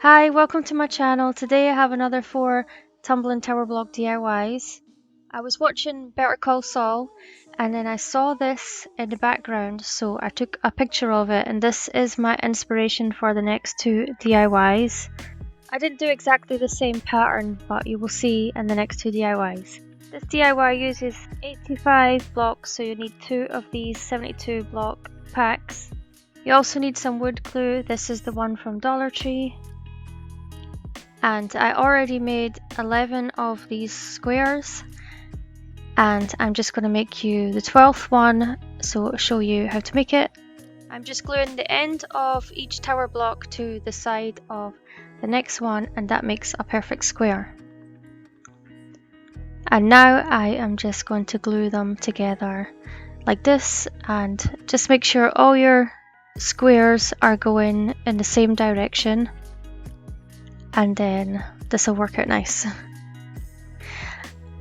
Hi, welcome to my channel. Today I have another 4 tumbling tower block DIYs. I was watching Better Call Saul and then I saw this in the background, so I took a picture of it, and this is my inspiration for the next 2 DIYs. I didn't do exactly the same pattern, but you will see in the next 2 DIYs. This DIY uses 85 blocks, so you need 2 of these 72 block packs. You also need some wood glue. This is the one from Dollar Tree. And I already made 11 of these squares, and I'm just going to make you the 12th one, so I'll show you how to make it. I'm just gluing the end of each tower block to the side of the next one, and that makes a perfect square. And now I am just going to glue them together like this, and just make sure all your squares are going in the same direction, and then this will work out nice.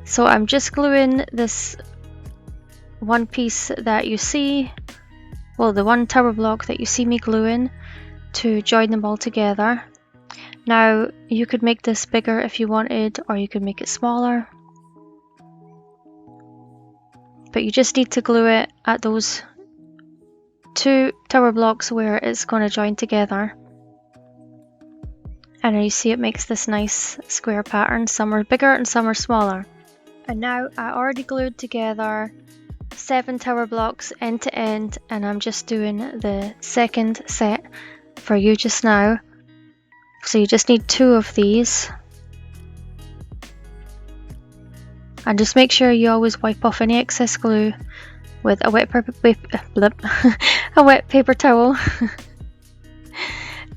So I'm just gluing this one piece that you see, well, the one tower block that you see me gluing, to join them all together. Now you could make this bigger if you wanted, or you could make it smaller, but you just need to glue it at those 2 tower blocks where it's going to join together. And you see it makes this nice square pattern. Some are bigger and some are smaller. And now I already glued together 7 tower blocks end to end, and I'm just doing the second set for you just now. So you just need 2 of these. And just make sure you always wipe off any excess glue with a wet paper towel.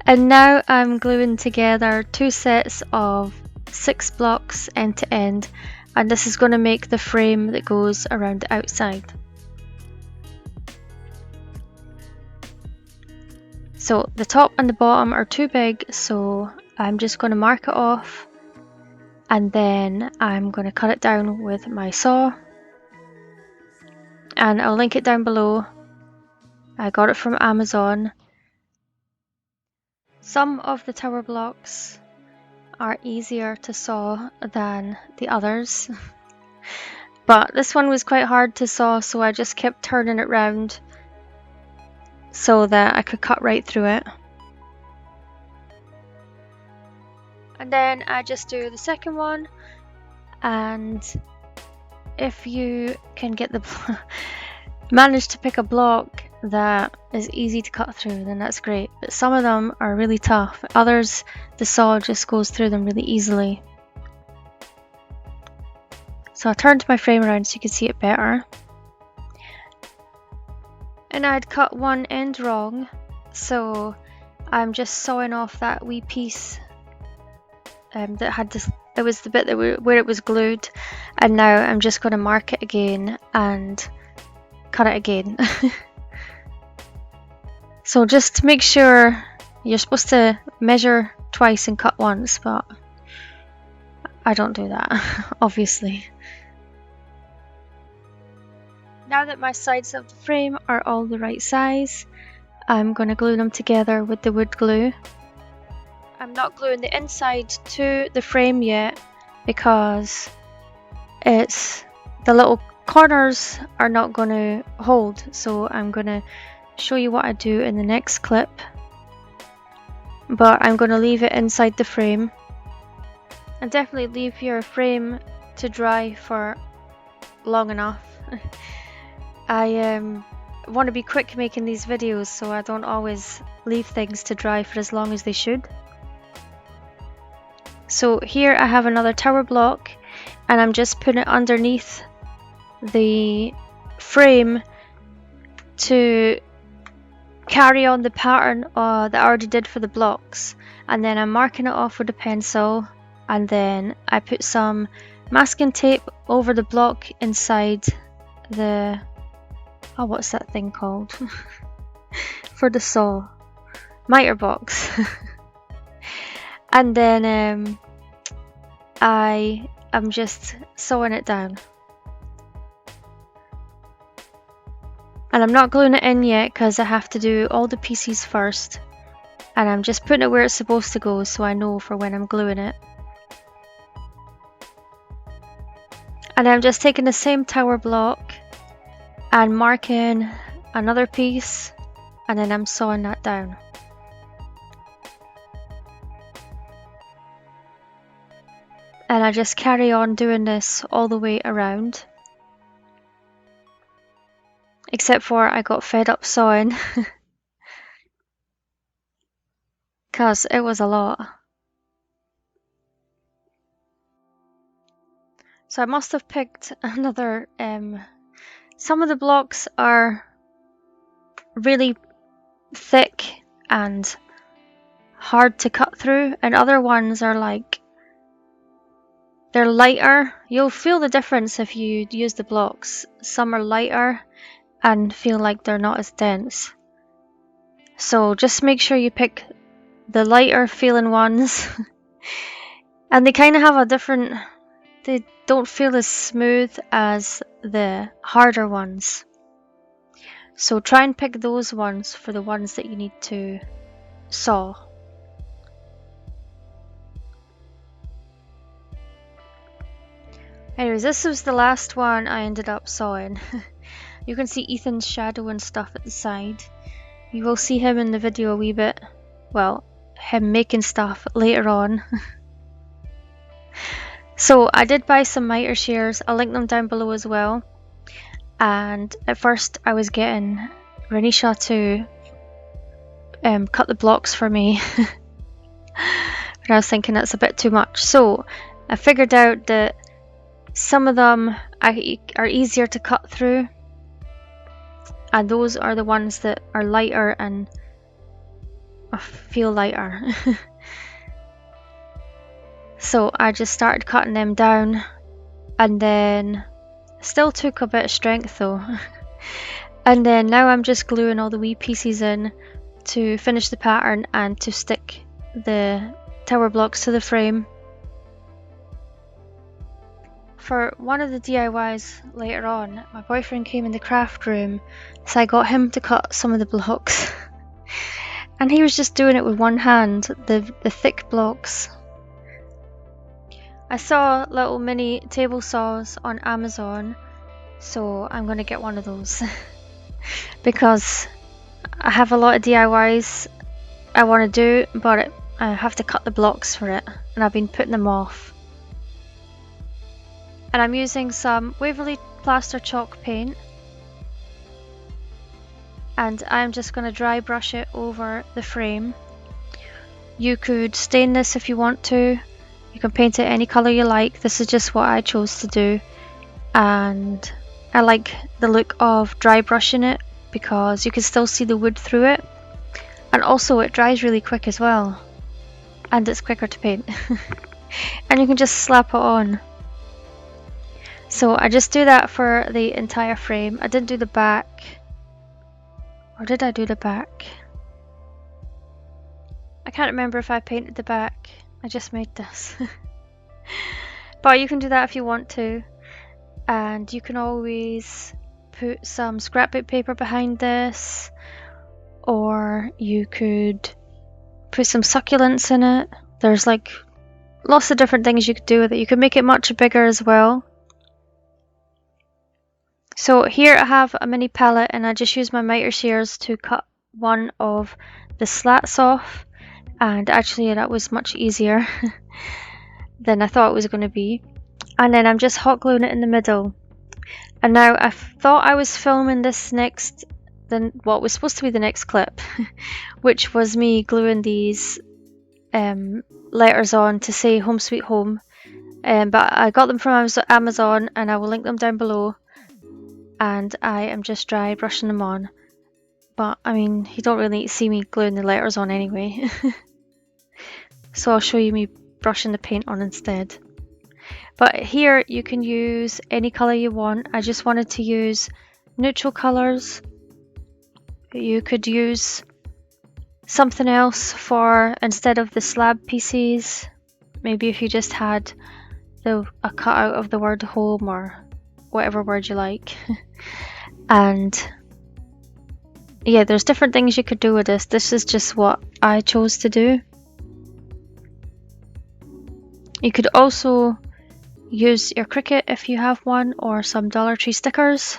And now I'm gluing together 2 sets of 6 blocks end to end, and this is going to make the frame that goes around the outside. So the top and the bottom are too big, so I'm just going to mark it off, and then I'm going to cut it down with my saw, and I'll link it down below. I got it from Amazon. Some of the tower blocks are easier to saw than the others, but this one was quite hard to saw, so I just kept turning it round so that I could cut right through it. And then I just do the second one, and if you can get the manage to pick a block that is easy to cut through, then that's great, but some of them are really tough. Others, the saw just goes through them really easily. So I turned my frame around so you can see it better, and I'd cut one end wrong, so I'm just sawing off that wee piece that had this. It was the bit that where it was glued, and now I'm just going to mark it again and cut it again. So just to make sure, you're supposed to measure twice and cut once, but I don't do that, obviously. Now that my sides of the frame are all the right size, I'm going to glue them together with the wood glue. I'm not gluing the inside to the frame yet because the little corners are not going to hold, so I'm going to show you what I do in the next clip, but I'm going to leave it inside the frame. And definitely leave your frame to dry for long enough. I want to be quick making these videos, so I don't always leave things to dry for as long as they should. So here I have another tower block, and I'm just putting it underneath the frame to carry on the pattern that I already did for the blocks, and then I'm marking it off with a pencil, and then I put some masking tape over the block inside the, oh, what's that thing called? For the saw, miter box. And then I am just sewing it down. And I'm not gluing it in yet because I have to do all the pieces first. and I'm just putting it where it's supposed to go so I know for when I'm gluing it. And I'm just taking the same tower block and marking another piece, and then I'm sawing that down. And I just carry on doing this all the way around. Except for I got fed up sawing because it was a lot. So I must have picked another, some of the blocks are really thick and hard to cut through, and other ones are like, they're lighter. You'll feel the difference if you use the blocks. Some are lighter and feel like they're not as dense. So just make sure you pick the lighter feeling ones. And they kind of have a different, they don't feel as smooth as the harder ones. So try and pick those ones for the ones that you need to saw. Anyways, this was the last one I ended up sawing. You can see Ethan's shadow and stuff at the side. You will see him in the video a wee bit. Well, him making stuff later on. So I did buy some miter shears. I'll link them down below as well. And at first I was getting Renisha to cut the blocks for me. But I was thinking that's a bit too much. So I figured out that some of them are easier to cut through, and those are the ones that are lighter and feel lighter. So I just started cutting them down, and then still took a bit of strength though. And then now I'm just gluing all the wee pieces in to finish the pattern and to stick the tower blocks to the frame. For one of the DIYs later on, my boyfriend came in the craft room, so I got him to cut some of the blocks. And he was just doing it with one hand, the thick blocks. I saw little mini table saws on Amazon, so I'm going to get one of those. Because I have a lot of DIYs I want to do, but I have to cut the blocks for it, and I've been putting them off. And I'm using some Waverly Plaster Chalk paint, and I'm just going to dry brush it over the frame. You could stain this if you want to. You can paint it any colour you like. This is just what I chose to do, and I like the look of dry brushing it because you can still see the wood through it, and also it dries really quick as well, and it's quicker to paint. And you can just slap it on. So I just do that for the entire frame. I didn't do the back. Or did I do the back? I can't remember if I painted the back. I just made this. But you can do that if you want to. And you can always put some scrapbook paper behind this. Or you could put some succulents in it. There's like lots of different things you could do with it. You could make it much bigger as well. So here I have a mini palette, and I just use my miter shears to cut one of the slats off, and actually that was much easier than I thought it was going to be. And then I'm just hot gluing it in the middle. And now I thought I was filming this next, what was supposed to be the next clip, which was me gluing these letters on to say Home Sweet Home. But I got them from Amazon, and I will link them down below. And I am just dry brushing them on. But I mean, you don't really see me gluing the letters on anyway. So I'll show you me brushing the paint on instead. But here you can use any colour you want. I just wanted to use neutral colours. You could use something else for instead of the slab pieces. Maybe if you just had a cutout of the word home or whatever word you like. And yeah, there's different things you could do with this. This is just what I chose to do. You could also use your Cricut if you have one, or some Dollar Tree stickers.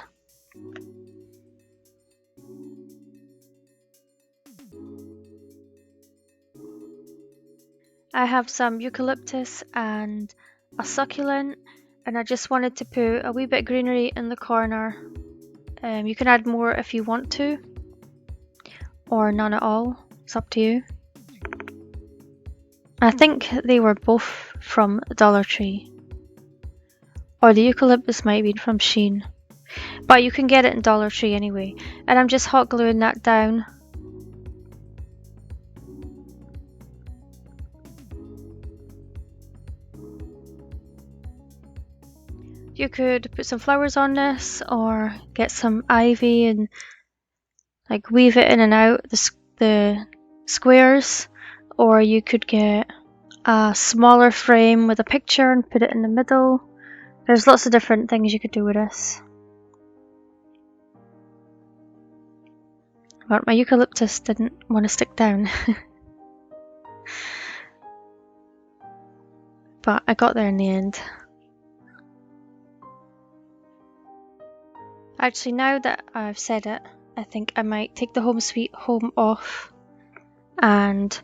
I have some eucalyptus and a succulent, and I just wanted to put a wee bit of greenery in the corner. You can add more if you want to, or none at all. It's up to you. I think they were both from Dollar Tree. Or the eucalyptus might be from Shein. But you can get it in Dollar Tree anyway. And I'm just hot gluing that down. You could put some flowers on this, or get some ivy and like weave it in and out the squares. Or you could get a smaller frame with a picture and put it in the middle. There's lots of different things you could do with this. But my eucalyptus didn't want to stick down. But I got there in the end. Actually, now that I've said it, I think I might take the Home Sweet Home off and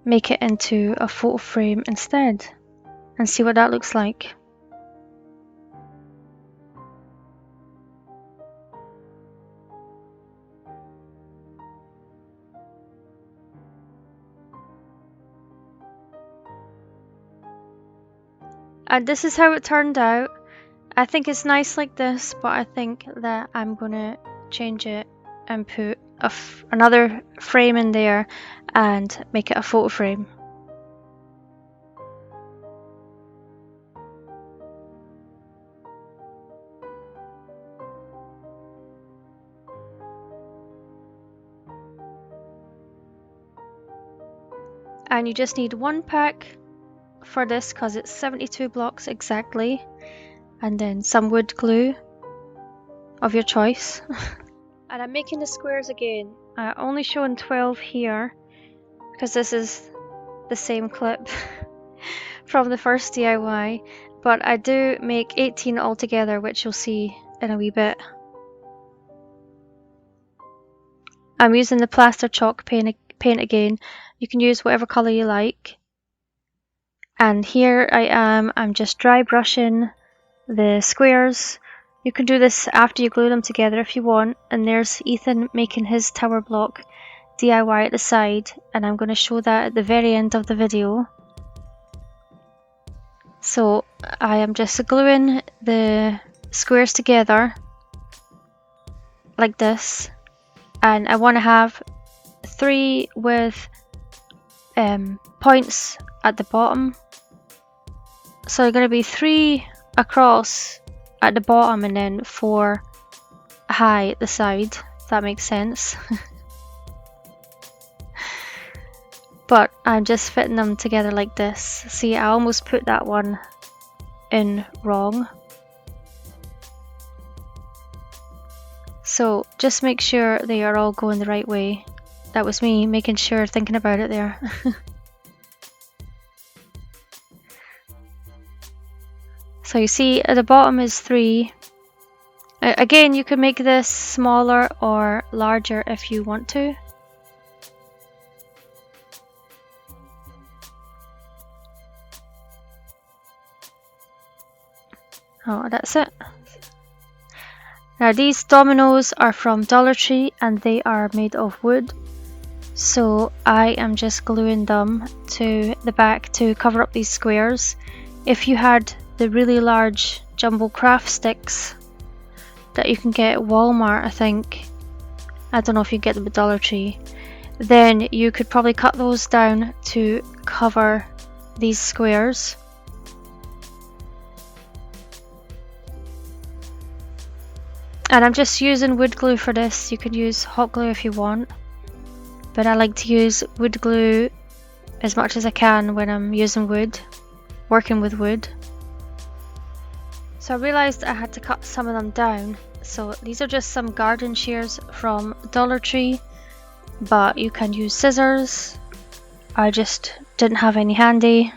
make it into a photo frame instead and see what that looks like. And this is how it turned out. I think it's nice like this, but I think that I'm gonna change it and put another frame in there and make it a photo frame. And you just need one pack for this because it's 72 blocks exactly, and then some wood glue of your choice. And I'm making the squares again. I'm only showing 12 here because this is the same clip from the first DIY, but I do make 18 altogether, which you'll see in a wee bit. I'm using the plaster chalk paint again. You can use whatever colour you like. And here I'm just dry brushing the squares. You can do this after you glue them together if you want. And there's Ethan making his tower block DIY at the side, and I'm going to show that at the very end of the video. So I am just gluing the squares together like this, and I want to have 3 with points at the bottom. So they're going to be 3 across at the bottom and then 4 high at the side, if that makes sense. But I'm just fitting them together like this. See, I almost put that one in wrong. So just make sure they are all going the right way. That was me making sure, thinking about it there. So you see at the bottom is 3. Again, you can make this smaller or larger if you want to. Oh, that's it. Now these dominoes are from Dollar Tree and they are made of wood. So I am just gluing them to the back to cover up these squares. If you had the really large jumbo craft sticks that you can get at Walmart, I think, I don't know if you get them at Dollar Tree, then you could probably cut those down to cover these squares. And I'm just using wood glue for this. You could use hot glue if you want, but I like to use wood glue as much as I can when I'm using wood, working with wood. So I realised I had to cut some of them down, So these are just some garden shears from Dollar Tree, but you can use scissors. I just didn't have any handy.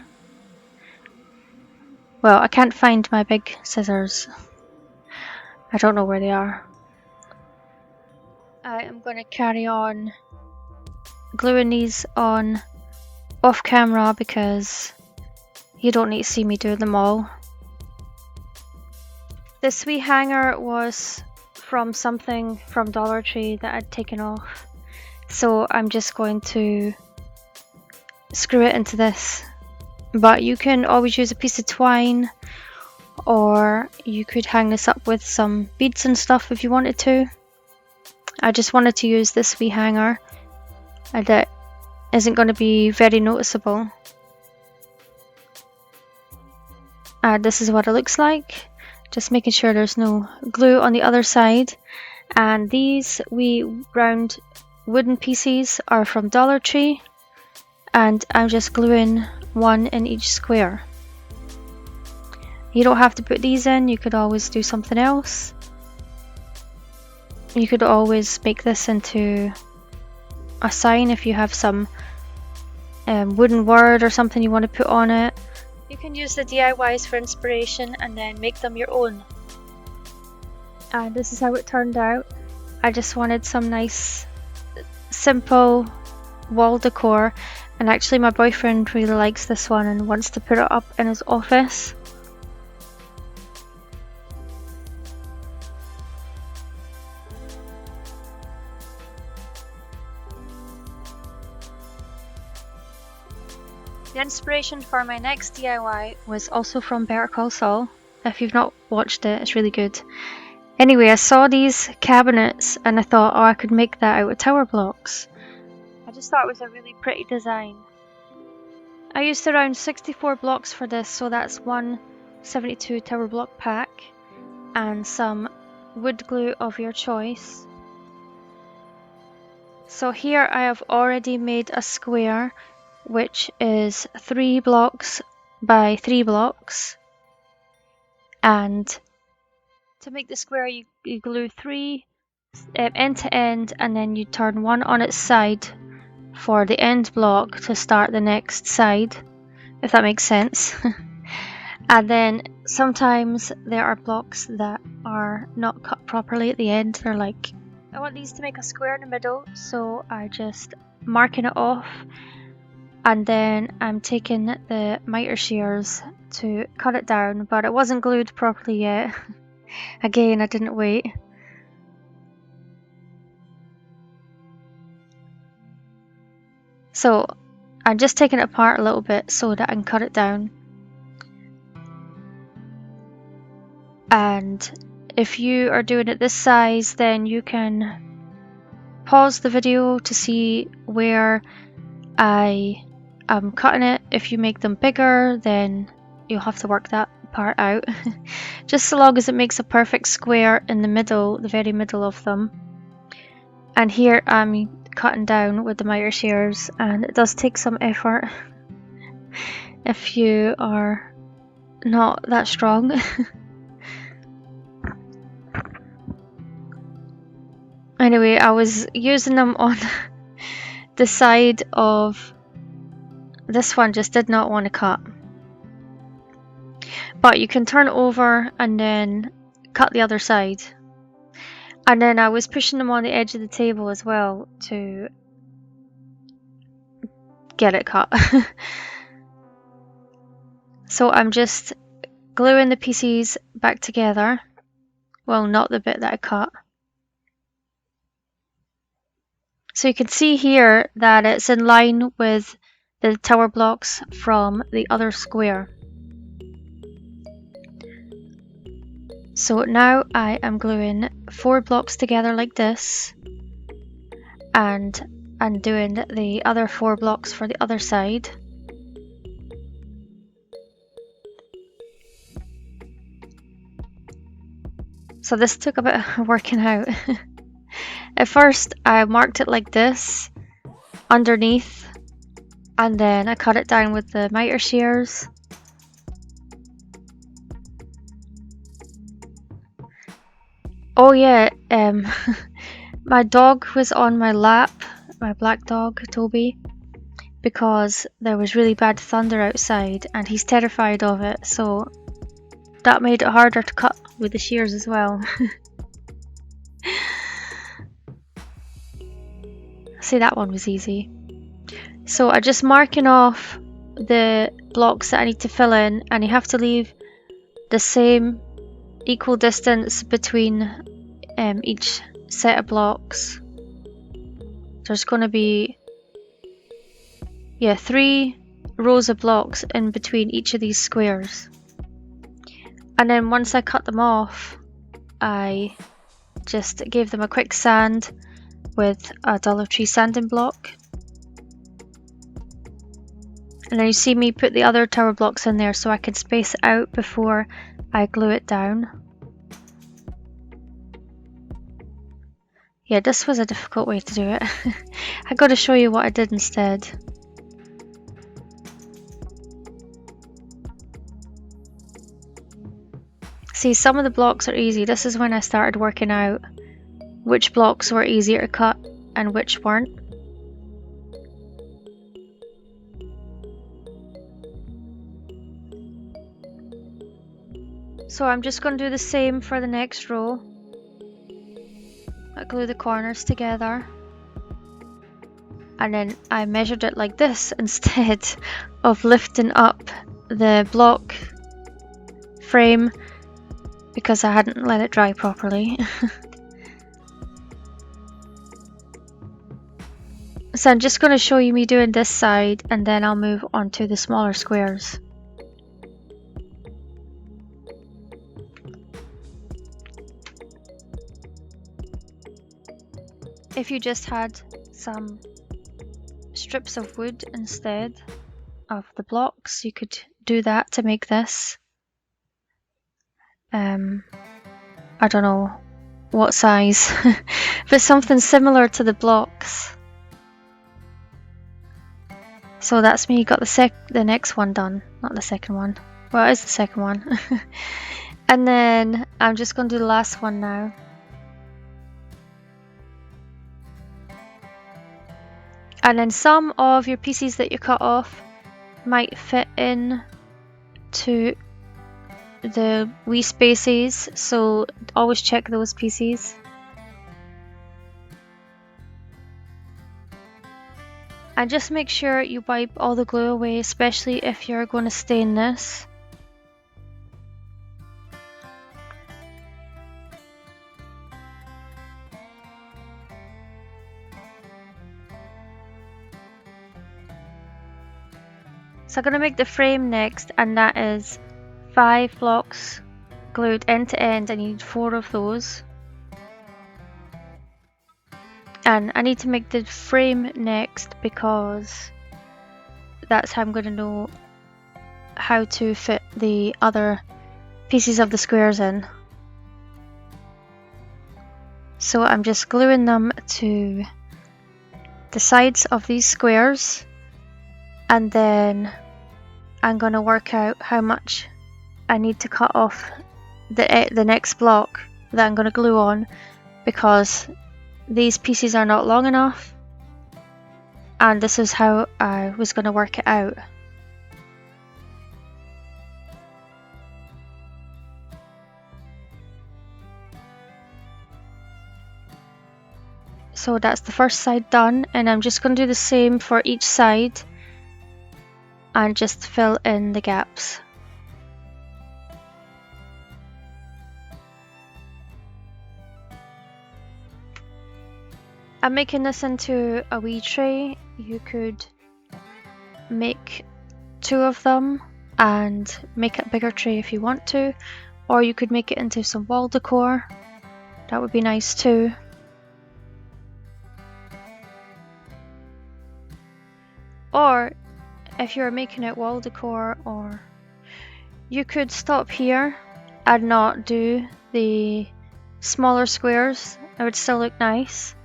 Well, I can't find my big scissors. I don't know where they are. I am going to carry on gluing these on off camera because you don't need to see me do them all. This wee hanger was from something from Dollar Tree that I'd taken off. So I'm just going to screw it into this. But you can always use a piece of twine, or you could hang this up with some beads and stuff if you wanted to. I just wanted to use this wee hanger that isn't going to be very noticeable. This is what it looks like. Just making sure there's no glue on the other side. And these wee round wooden pieces are from Dollar Tree, and I'm just gluing one in each square. You don't have to put these in, you could always do something else. You could always make this into a sign if you have some wooden word or something you want to put on it. You can use the DIYs for inspiration and then make them your own. And this is how it turned out. I just wanted some nice simple wall decor, and actually my boyfriend really likes this one and wants to put it up in his office. The inspiration for my next DIY was also from Better Call Saul. If you've not watched it, it's really good. Anyway, I saw these cabinets and I thought, oh, I could make that out of tower blocks. I just thought it was a really pretty design. I used around 64 blocks for this, so that's one 72 tower block pack and some wood glue of your choice. So here I have already made a square, which is 3 blocks by 3 blocks. And to make the square, you glue 3 end to end, and then you turn one on its side for the end block to start the next side, if that makes sense. And then sometimes there are blocks that are not cut properly at the end. They're like, I want these to make a square in the middle, so I just marking it off, and then I'm taking the miter shears to cut it down, but it wasn't glued properly yet. Again, I didn't wait. So I'm just taking it apart a little bit so that I can cut it down. And if you are doing it this size, then you can pause the video to see where I am cutting it. If you make them bigger, then you'll have to work that part out. Just so long as it makes a perfect square in the middle, the very middle of them. And here I'm cutting down with the miter shears, and it does take some effort if you are not that strong. Anyway, I was using them on the side of this one, just did not want to cut. But you can turn over and then cut the other side. And then I was pushing them on the edge of the table as well to get it cut. So I'm just gluing the pieces back together. Well, not the bit that I cut. So you can see here that it's in line with the tower blocks from the other square. So now I am gluing 4 blocks together like this, and I'm doing the other 4 blocks for the other side. So this took a bit of working out. At first I marked it like this underneath, and then I cut it down with the miter shears. Oh yeah, my dog was on my lap, my black dog, Toby, because there was really bad thunder outside and he's terrified of it, so that made it harder to cut with the shears as well. See, that one was easy. So I'm just marking off the blocks that I need to fill in, and you have to leave the same equal distance between each set of blocks. There's going to be 3 rows of blocks in between each of these squares. And then once I cut them off, I just gave them a quick sand with a Dollar Tree sanding block. And then you see me put the other tower blocks in there so I can space it out before I glue it down. Yeah, this was a difficult way to do it. I got to show you what I did instead. See, some of the blocks are easy. This is when I started working out which blocks were easier to cut and which weren't. So I'm just going to do the same for the next row. I glue the corners together. And then I measured it like this instead of lifting up the block frame because I hadn't let it dry properly. So I'm just going to show you me doing this side and then I'll move on to the smaller squares. If you just had some strips of wood instead of the blocks, you could do that to make this. I don't know what size, but something similar to the blocks. So that's me, got the next one done, not the second one. Well, it is the second one. And then I'm just going to do the last one now. And then some of your pieces that you cut off might fit in to the wee spaces, so always check those pieces. And just make sure you wipe all the glue away, especially if you're going to stain this. So I'm going to make the frame next, and that is 5 blocks glued end to end. I need 4 of those. And I need to make the frame next because that's how I'm going to know how to fit the other pieces of the squares in. So I'm just gluing them to the sides of these squares, and then I'm going to work out how much I need to cut off the next block that I'm going to glue on, because these pieces are not long enough, and this is how I was going to work it out. So that's the first side done, and I'm just going to do the same for each side and just fill in the gaps. I'm making this into a wee tray. You could make 2 of them and make a bigger tray if you want to, or you could make it into some wall decor. That would be nice too. Or if you're making it wall decor, or you could stop here and not do the smaller squares. It would still look nice.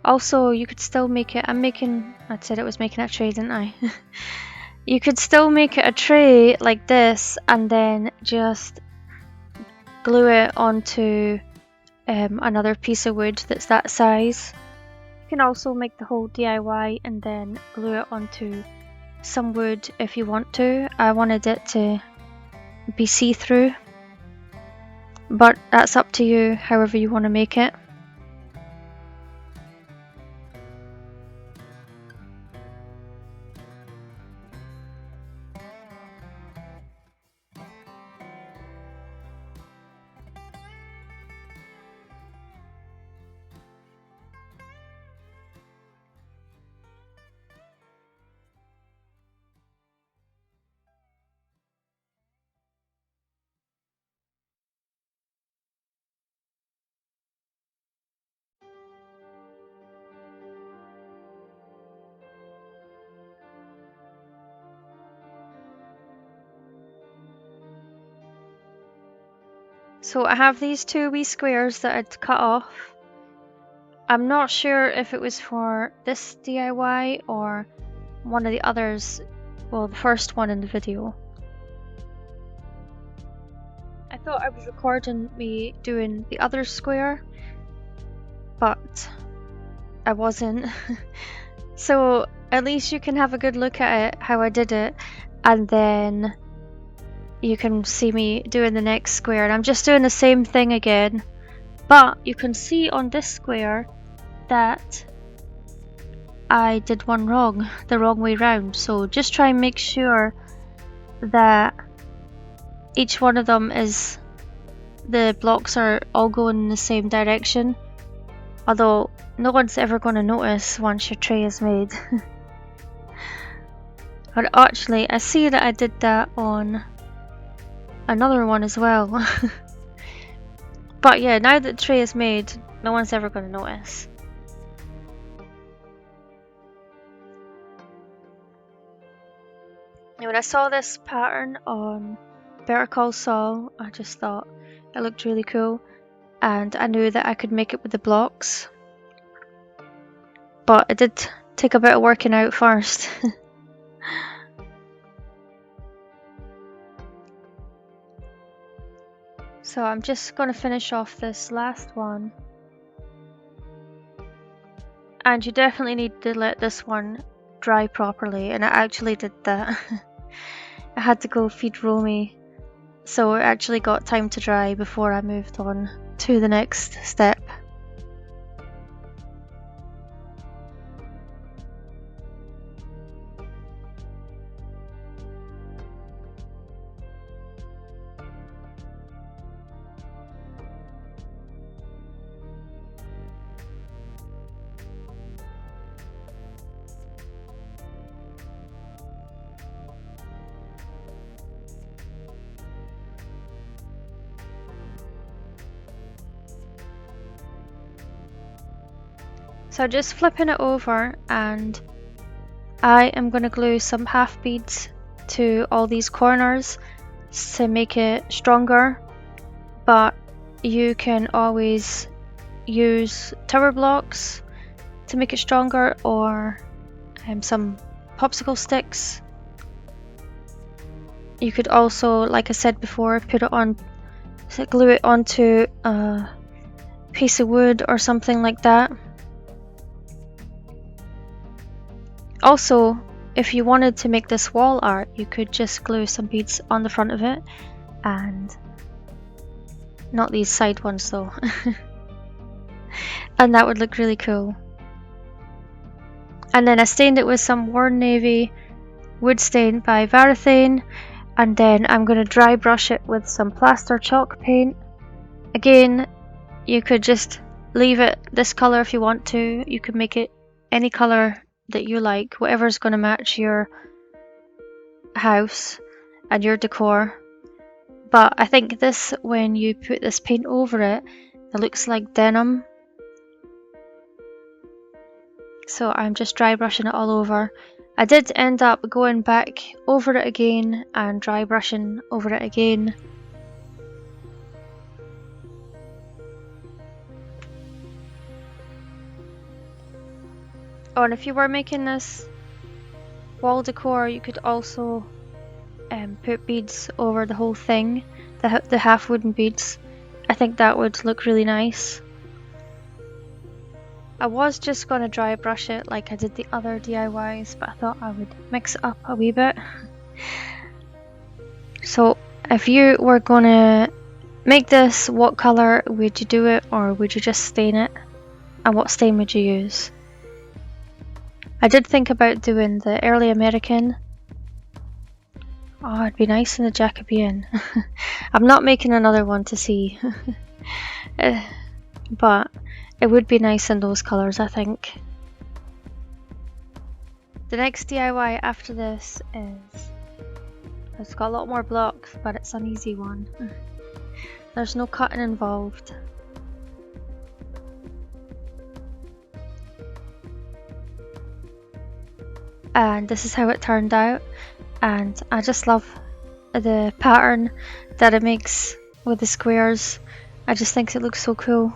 Also, you could still make it, I said it was making a tray, didn't I? You could still make it a tray like this and then just glue it onto another piece of wood that's that size. You can also make the whole DIY and then glue it onto some wood if you want to. I wanted it to be see-through, but that's up to you, however you want to make it. So I have these two wee squares that I'd cut off. I'm not sure if it was for this DIY or one of the others, well, the first one in the video. I thought I was recording me doing the other square, but I wasn't. So at least you can have a good look at it, how I did it, and then you can see me doing the next square. And I'm just doing the same thing again, but you can see on this square that I did one wrong, the wrong way round. So just try and make sure that each one of them is, the blocks are all going in the same direction. Although no one's ever going to notice once your tray is made. But actually, I see that I did that on another one as well. But yeah, now that the tray is made, no one's ever going to notice. And when I saw this pattern on Better Call Saul, I just thought it looked really cool, and I knew that I could make it with the blocks. But it did take a bit of working out first. So I'm just going to finish off this last one. And you definitely need to let this one dry properly, and I actually did that. I had to go feed Romy, so it actually got time to dry before I moved on to the next step. So just flipping it over, and I am going to glue some half beads to all these corners to make it stronger, but you can always use tower blocks to make it stronger, or some popsicle sticks. You could also, like I said before, put it on, glue it onto a piece of wood or something like that. Also, if you wanted to make this wall art, you could just glue some beads on the front of it, and not these side ones though. And that would look really cool. And then I stained it with some Worn Navy wood stain by Varathane, and then I'm going to dry brush it with some plaster chalk paint. Again, you could just leave it this color if you want to. You could make it any color that you like, whatever's going to match your house and your decor. But I think this, when you put this paint over it, it looks like denim. So I'm just dry brushing it all over. I did end up going back over it again and dry brushing over it again. Oh, and if you were making this wall decor, you could also put beads over the whole thing, the half wooden beads. I think that would look really nice. I was just going to dry brush it like I did the other DIYs, but I thought I would mix it up a wee bit. So if you were going to make this, what colour would you do it, or would you just stain it? And what stain would you use? I did think about doing the early American. Oh, it'd be nice in the Jacobean. I'm not making another one to see. But it would be nice in those colours, I think. The next DIY after this is... It's got a lot more blocks, but it's an easy one. There's no cutting involved. And this is how it turned out. And I just love the pattern that it makes with the squares. I just think it looks so cool.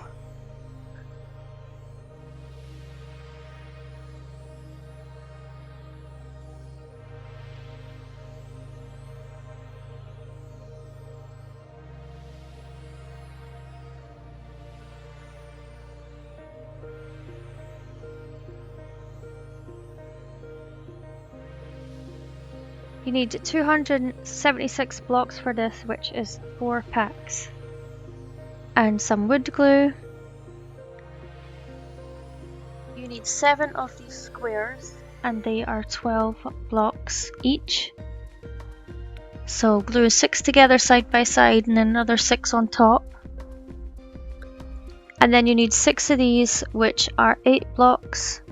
You need 276 blocks for this, which is 4 packs. And some wood glue. You need 7 of these squares, and they are 12 blocks each. So glue 6 together side by side and then another 6 on top. And then you need 6 of these, which are 8 blocks.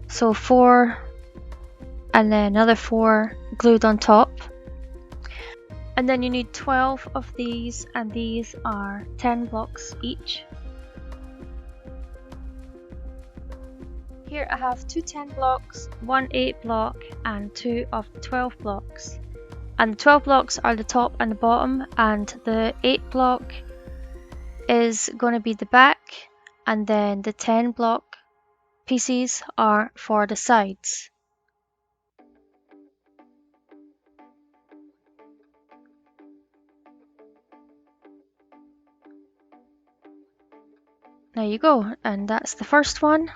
So 4 and then another 4 glued on top. And then you need 12 of these, and these are 10 blocks each. Here I have 2 10 blocks, 1 8 block, and 2 of the 12 blocks. And the 12 blocks are the top and the bottom, and the 8 block is going to be the back, and then the 10 block pieces are for the sides. There you go, and that's the first one.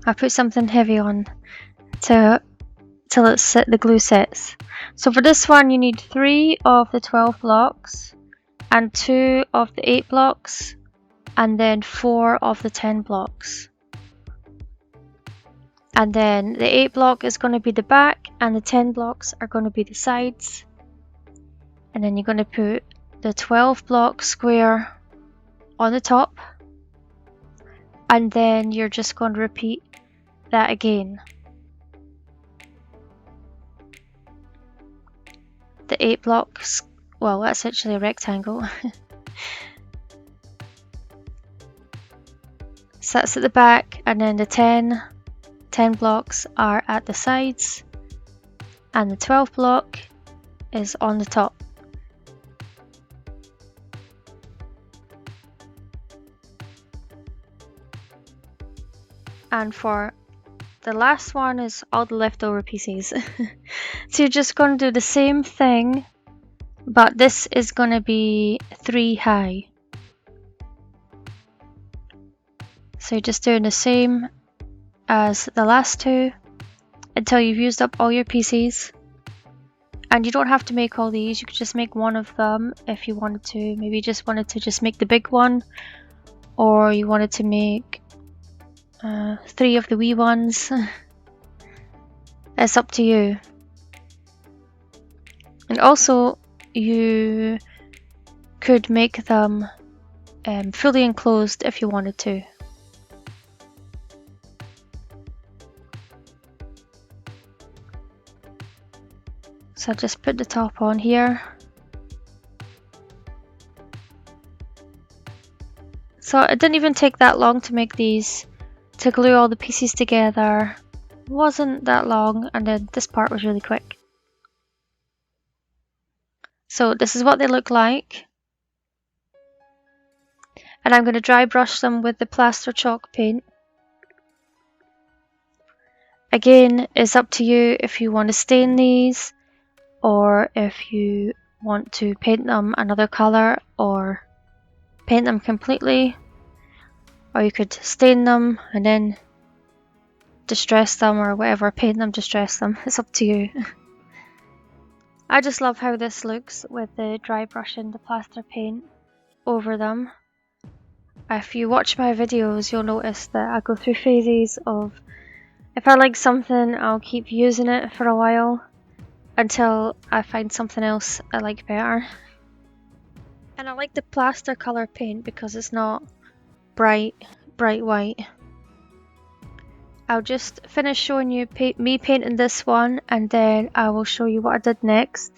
I put something heavy on till the glue sets. So for this one you need 3 of the 12 blocks and 2 of the 8 blocks and then 4 of the 10 blocks. And then the 8 block is going to be the back and the 10 blocks are going to be the sides. And then you're going to put the 12 block square on the top, and then you're just going to repeat that again. The 8 blocks, well, that's actually a rectangle. So that's at the back, and then the 10 blocks are at the sides, and the 12 block is on the top. And for the last one is all the leftover pieces. So you're just going to do the same thing, but this is going to be 3 high. So you're just doing the same as the last 2 until you've used up all your pieces. And you don't have to make all these, you could just make one of them if you wanted to. Maybe you just wanted to just make the big one, or you wanted to make 3 of the wee ones. It's up to you. And also you could make them fully enclosed if you wanted to. So just put the top on here. So it didn't even take that long to make these, to glue all the pieces together. It wasn't that long, and then this part was really quick. So this is what they look like. And I'm going to dry brush them with the plaster chalk paint. Again, it's up to you if you want to stain these, or if you want to paint them another color or paint them completely, or you could stain them and then distress them or whatever, paint them, distress them, it's up to you. I just love how this looks with the dry brush and the plaster paint over them. If you watch my videos, you'll notice that I go through phases of, if I like something, I'll keep using it for a while until I find something else I like better. And I like the plaster color paint because it's not bright white. I'll just finish showing you me painting this one, and then I will show you what I did next.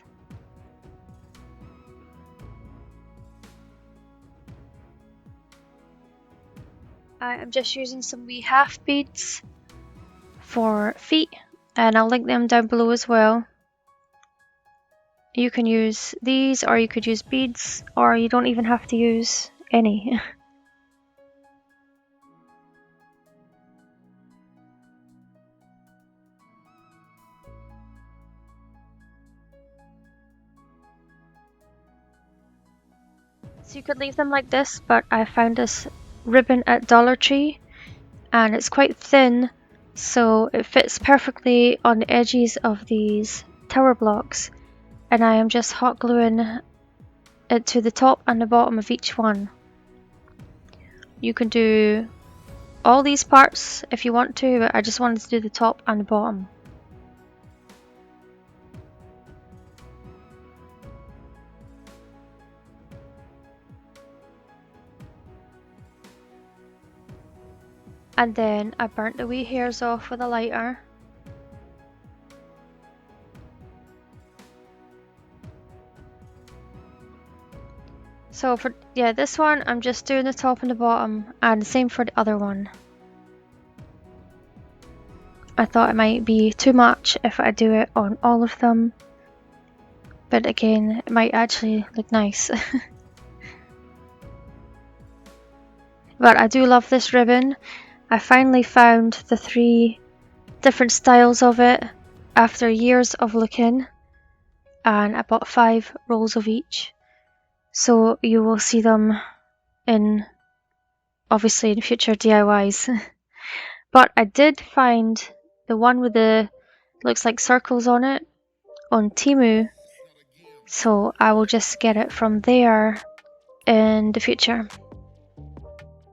I am just using some wee half beads for feet, and I'll link them down below as well. You can use these, or you could use beads, or you don't even have to use any. So you could leave them like this, but I found this ribbon at Dollar Tree and it's quite thin, so it fits perfectly on the edges of these tower blocks, and I am just hot gluing it to the top and the bottom of each one. You can do all these parts if you want to, but I just wanted to do the top and the bottom. And then I burnt the wee hairs off with a lighter. So for this one, I'm just doing the top and the bottom, and the same for the other one. I thought it might be too much if I do it on all of them, but again, it might actually look nice. But I do love this ribbon. I finally found the 3 different styles of it after years of looking, and I bought 5 rolls of each. So you will see them in, obviously, in future DIYs. But I did find the one with the looks like circles on it on Temu, so I will just get it from there in the future.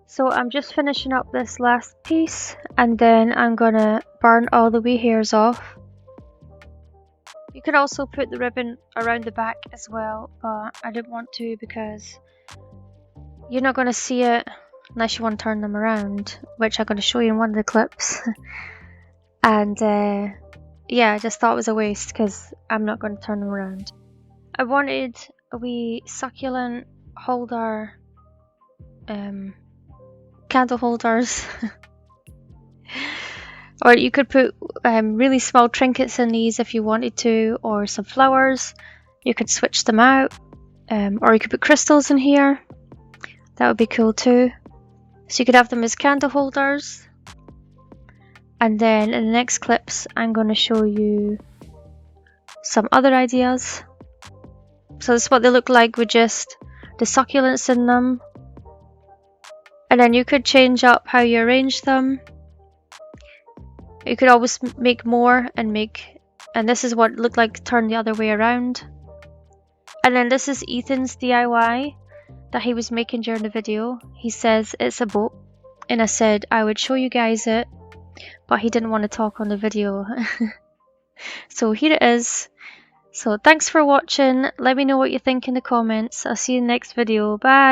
So I'm just finishing up this last piece, and then I'm gonna burn all the wee hairs off. You could also put the ribbon around the back as well, but I didn't want to because you're not gonna see it unless you want to turn them around, which I'm gonna show you in one of the clips. And yeah, I just thought it was a waste because I'm not going to turn them around. I wanted a wee succulent holder, candle holders, or you could put really small trinkets in these if you wanted to, or some flowers. You could switch them out, or you could put crystals in here. That would be cool too. So you could have them as candle holders. And then in the next clips, I'm going to show you some other ideas. So this is what they look like with just the succulents in them. And then you could change up how you arrange them. You could always make more and this is what it looked like turned the other way around. And then this is Ethan's DIY that he was making during the video. He says it's a boat, and I said I would show you guys it, but he didn't want to talk on the video. So here it is. So thanks for watching. Let me know what you think in the comments. I'll see you in the next video. Bye.